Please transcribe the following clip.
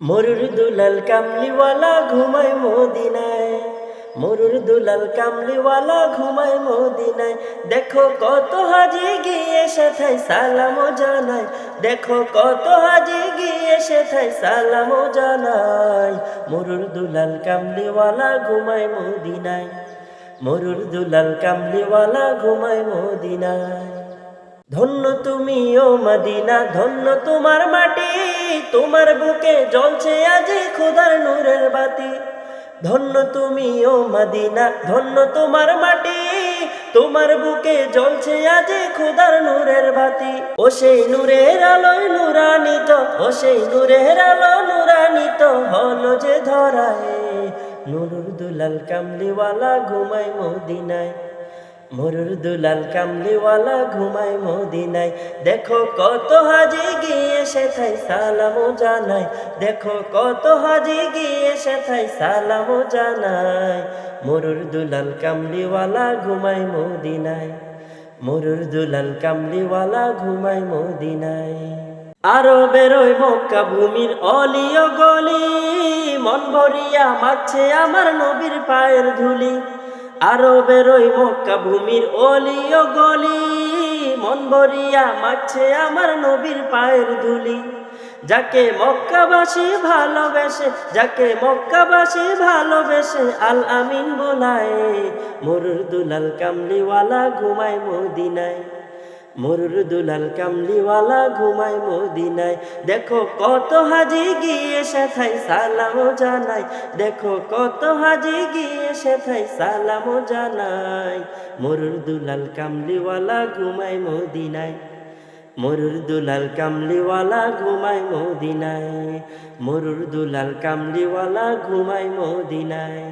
মরুর দুলাল কামলিওয়ালা ঘুমায় মদিনায়, মরুর দুলাল কামলিওয়ালা ঘুমায় মদিনায়। দেখো কত হাজি গিয়ে সেথায় সালামও জানায়, দেখো কত হাজি গিয়ে সেথায় সালামও জানায়। মরুর দুলাল কামলিওয়ালা ঘুমায় মদিনায়, মরুর দুলাল কামলিওয়ালা ঘুমায় মদিনায়। ধন্য তুমি ও মদিনা, ধন্য তোমার মাটি, তোমার বুকে জ্বলছে আজি খোদার নূরের বাতি। ধন্য তুমি ও মদিনা, ধন্য তোমার মাটি, তোমার বুকে জ্বলছে আজি খোদার নূরের বাতি। ও সেই নূরের আলোয় নূরান্বিত, ও সেই নূরের আলো নূরান্বিত হলো যে ধরায়। নুরুল দুলাল কামলিওয়ালা ঘুমায় মদিনায়, মরুর দুলাল কামলিওয়ালা ঘুমায় মদিনায়। দেখো কত হাজি গিয়ে সেথায় সালামও জানায়, দেখো কত হাজি গিয়ে সেথায় সালামও জানায়। মরুর দুলাল কামলিওয়ালা ঘুমায় মদিনায়, মরুর দুলাল কামলিওয়ালা ঘুমায় মদিনায়। আরো বেরোয় মক্কা ভূমির অলিও গলি, মন ভরিয়া মাছে আমার নবীর পায়ের ধুলি। আরো বেরোয় মক্কা ভূমির অলিও গলি, মন ভরিয়া মাছে আমার নবীর পায়ের ধুলি। যাকে মক্কাবাসী ভালোবেসে, যাকে মক্কাবাসী ভালোবেসে আল আমিন বোলায়। মরুর দুলাল কামলিওয়ালা ঘুমায় মদিনায়, মরুর দুলাল কামলিওয়ালা ঘুমায় মদিনায়। দেখো কত হাজি গিয়ে সেথায় সালামও জানায়, দেখো কত হাজি গিয়ে সেথায় সালামও জানায়। মরুর দুলাল কামলিওয়ালা ঘুমায় মদিনায়, মরুর দুলাল কামলিওয়ালা ঘুমায় মদিনায়, মরুর দুলাল কামলিওয়ালা ঘুমায় মদিনায়।